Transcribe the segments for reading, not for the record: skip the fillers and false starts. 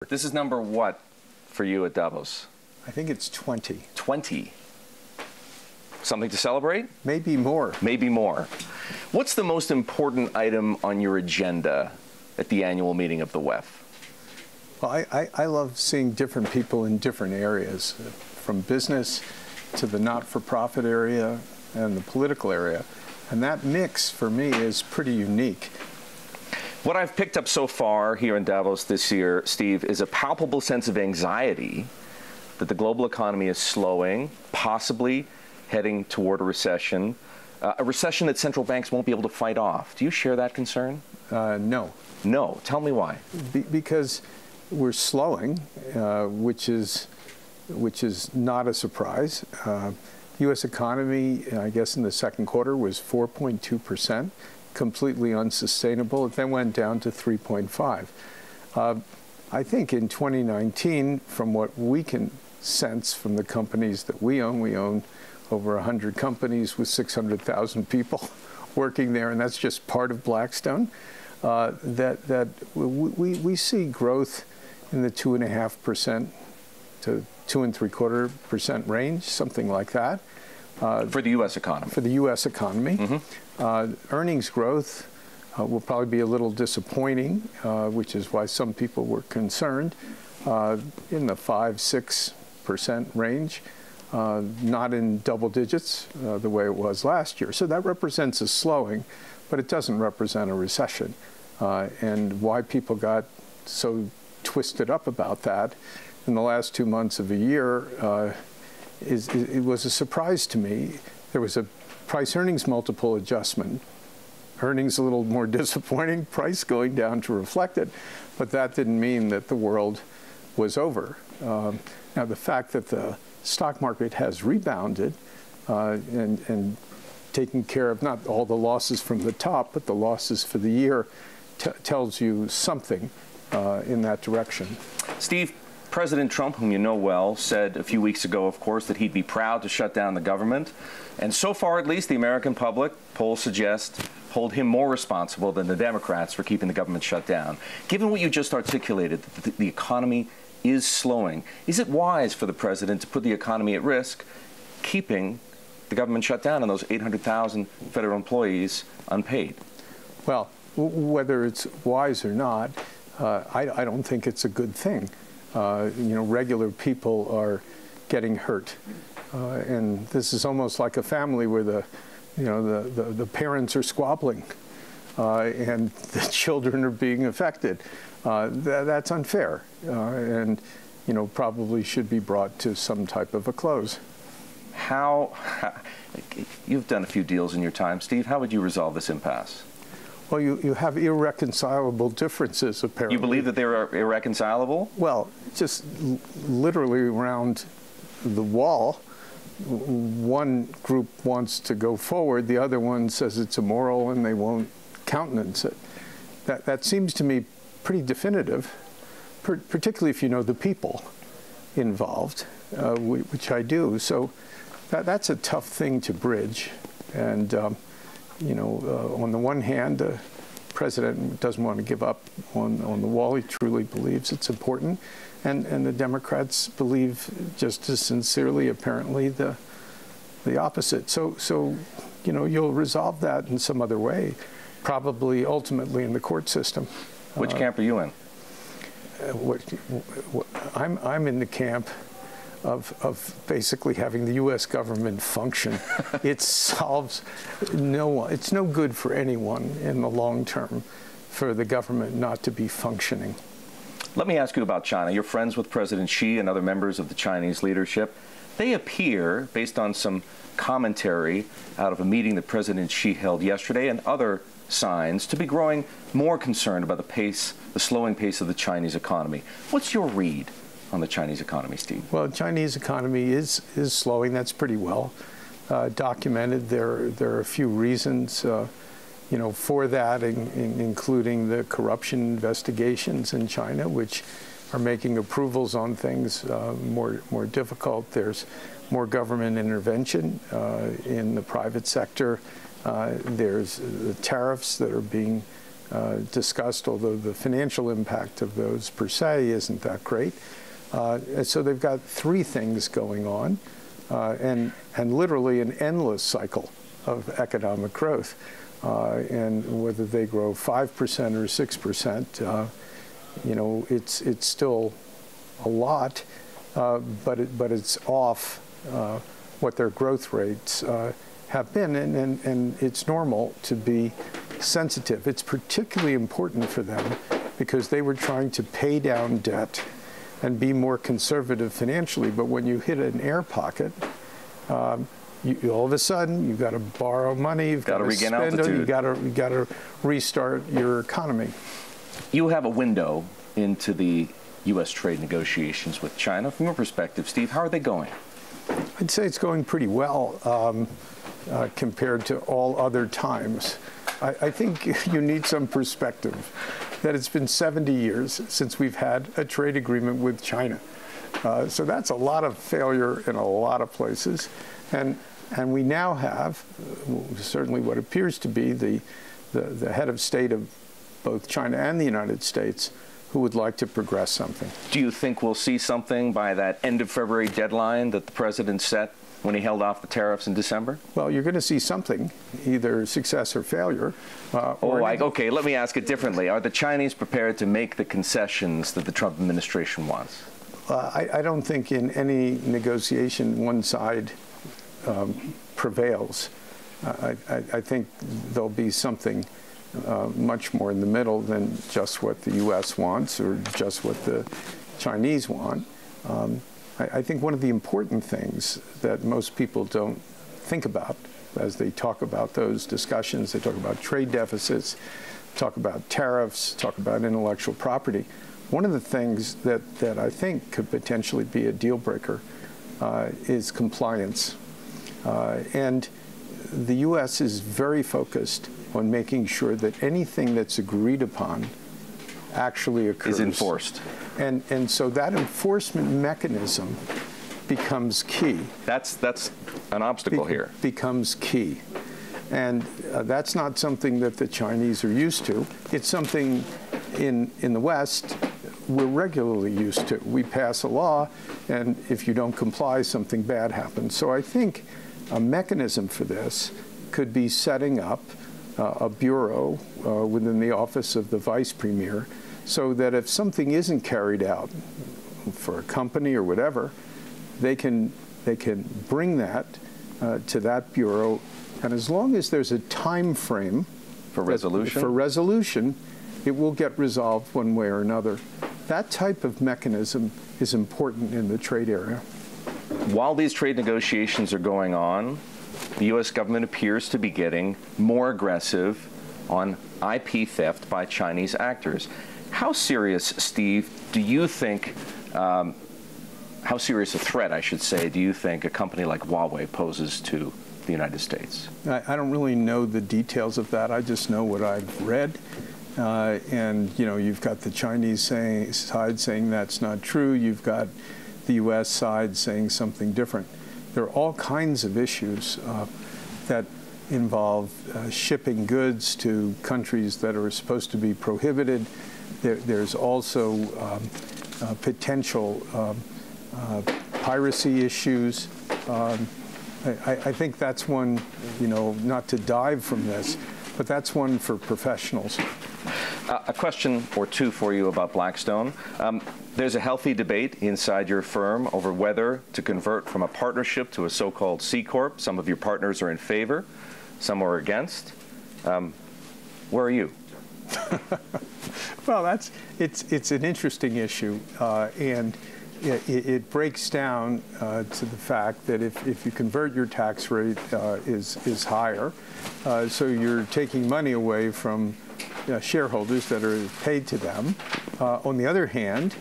This is number what for you at Davos? I think it's 20. 20. Something to celebrate? Maybe more. Maybe more. What's the most important item on your agenda at the annual meeting of the WEF? Well, I love seeing different people in different areas, from business to the not-for-profit area and the political area. And that mix, for me, is pretty unique. What I've picked up so far here in Davos this year, Steve, is a palpable sense of anxiety that the global economy is slowing, possibly heading toward a recession that central banks won't be able to fight off. Do you share that concern? No. No. Tell me why. Because we're slowing, which is not a surprise. U.S. economy, I guess in the second quarter, was 4.2%. Completely unsustainable. It then went down to 3.5. I think in 2019, from what we can sense from the companies that we own over 100 companies with 600,000 people working there, and that's just part of Blackstone, that we see growth in the 2.5% to 2.75% range, something like that. For the U.S. economy. For the U.S. economy. Mm-hmm. Earnings growth will probably be a little disappointing, which is why some people were concerned, in the 5–6% range, not in double digits the way it was last year. So that represents a slowing, but it doesn't represent a recession. And why people got so twisted up about that in the last 2 months of the year it was a surprise to me. There was a price-earnings multiple adjustment. Earnings a little more disappointing, price going down to reflect it, but that didn't mean that the world was over. Now, the fact that the stock market has rebounded and taken care of not all the losses from the top, but the losses for the year tells you something in that direction. Steve, President Trump, whom you know well, said a few weeks ago, of course, that he'd be proud to shut down the government. And so far, at least, the American public, polls suggest, hold him more responsible than the Democrats for keeping the government shut down. Given what you just articulated, that the economy is slowing, is it wise for the president to put the economy at risk, keeping the government shut down and those 800,000 federal employees unpaid? Well, whether it's wise or not, I don't think it's a good thing. Regular people are getting hurt, and this is almost like a family where the parents are squabbling, and the children are being affected. That's unfair, and probably should be brought to some type of a close. How you've done a few deals in your time, Steve. How would you resolve this impasse? Well, you have irreconcilable differences, apparently. You believe that they are irreconcilable? Well, just literally around the wall, one group wants to go forward, the other one says it's immoral and they won't countenance it. That seems to me pretty definitive, particularly if you know the people involved, which I do. So that's a tough thing to bridge. And on the one hand, the president doesn't want to give up on the wall. He truly believes it's important. And the Democrats believe just as sincerely, apparently, the opposite. So you'll resolve that in some other way, probably ultimately in the court system. Which camp are you in? I'm in the camp of basically having the U.S. government function. It solves it's no good for anyone in the long term for the government not to be functioning. Let me ask you about China. You're friends with President Xi and other members of the Chinese leadership. They appear, based on some commentary out of a meeting that President Xi held yesterday and other signs, to be growing more concerned about the slowing pace of the Chinese economy. What's your read on the Chinese economy, Steve? Well, the Chinese economy is slowing. That's pretty well documented. There are a few reasons, for that, including the corruption investigations in China, which are making approvals on things more difficult. There's more government intervention in the private sector. There's the tariffs that are being discussed, although the financial impact of those per se isn't that great. And so they've got three things going on, and literally an endless cycle of economic growth. And whether they grow 5% or 6%, you know, it's still a lot, but it's off what their growth rates have been, and it's normal to be sensitive. It's particularly important for them because they were trying to pay down debt and be more conservative financially, but when you hit an air pocket, you all of a sudden you've got to borrow money, you've got to regain spend it, altitude. you got to restart your economy. You have a window into the U.S. trade negotiations with China. From your perspective, Steve, how are they going? I'd say it's going pretty well compared to all other times. I think you need some perspective that it's been 70 years since we've had a trade agreement with China. So that's a lot of failure in a lot of places. And we now have certainly what appears to be the head of state of both China and the United States who would like to progress something. Do you think we'll see something by that end of February deadline that the president set when he held off the tariffs in December? Well, you're going to see something, either success or failure. Okay, let me ask it differently. Are the Chinese prepared to make the concessions that the Trump administration wants? I don't think in any negotiation one side prevails. I think there'll be something much more in the middle than just what the U.S. wants or just what the Chinese want. I think one of the important things that most people don't think about as they talk about those discussions, they talk about trade deficits, talk about tariffs, talk about intellectual property. One of the things that I think could potentially be a deal breaker is compliance. And the U.S. is very focused on making sure that anything that's agreed upon actually occurs. Is enforced. And so that enforcement mechanism becomes key. That's an obstacle here. Becomes key. And that's not something that the Chinese are used to. It's something in the West we're regularly used to. We pass a law, and if you don't comply, something bad happens. So I think a mechanism for this could be setting up a bureau within the office of the vice premier, so that if something isn't carried out for a company or whatever, they can bring that to that bureau, and as long as there's a time frame for resolution, it will get resolved one way or another. That type of mechanism is important in the trade area. While these trade negotiations are going on, the U.S. government appears to be getting more aggressive on IP theft by Chinese actors. How serious, Steve, do you think, how serious a threat, I should say, do you think a company like Huawei poses to the United States? I don't really know the details of that. I just know what I've read. And, you know, you've got the Chinese side saying that's not true. You've got the U.S. side saying something different. There are all kinds of issues that involve shipping goods to countries that are supposed to be prohibited. There's also potential piracy issues. I think that's one, you know, not to dive from this, but that's one for professionals. A question or two for you about Blackstone. There's a healthy debate inside your firm over whether to convert from a partnership to a so-called C Corp. Some of your partners are in favor, some are against. Where are you? Well, it's an interesting issue, and it breaks down to the fact that if you convert, your tax rate is higher, so you're taking money away from shareholders that are paid to them. On the other hand,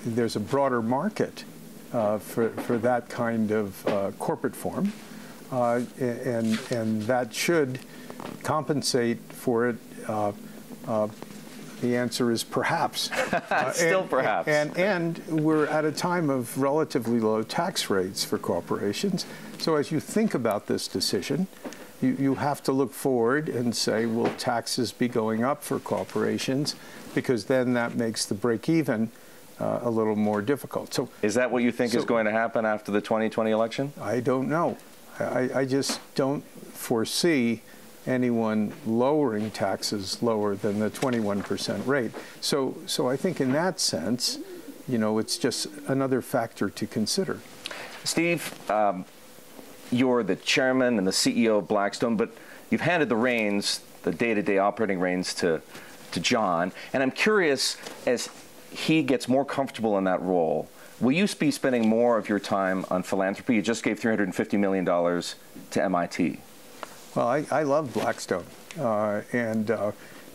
there's a broader market for that kind of corporate form, and that should compensate for it. The answer is perhaps. Still perhaps. And we're at a time of relatively low tax rates for corporations. So as you think about this decision, you have to look forward and say, will taxes be going up for corporations? Because then that makes the break even a little more difficult. So, is that what you think is going to happen after the 2020 election? I don't know. I just don't foresee anyone lowering taxes lower than the 21% rate. So I think in that sense, it's just another factor to consider. Steve, you're the chairman and the CEO of Blackstone, but you've handed the reins, the day-to-day operating reins, to John. And I'm curious, as he gets more comfortable in that role, will you be spending more of your time on philanthropy? You just gave $350 million to MIT. Well, I love Blackstone, and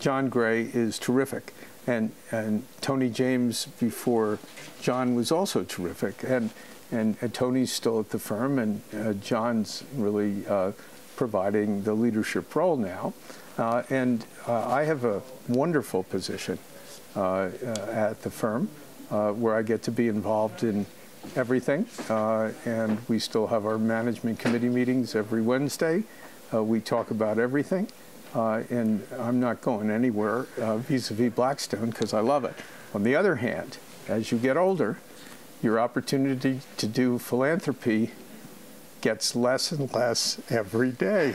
John Gray is terrific, and Tony James before John was also terrific, and Tony's still at the firm, and John's really providing the leadership role now, and I have a wonderful position at the firm where I get to be involved in everything, and we still have our management committee meetings every Wednesday. We talk about everything, and I'm not going anywhere vis-a-vis Blackstone because I love it. On the other hand, as you get older, your opportunity to do philanthropy gets less and less every day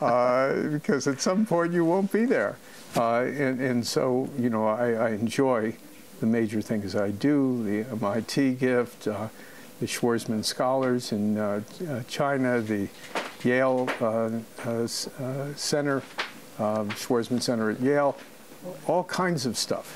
because at some point you won't be there. And so, I enjoy the major things I do, the MIT gift, the Schwarzman Scholars in China, the Yale Center, Schwarzman Center at Yale, all kinds of stuff.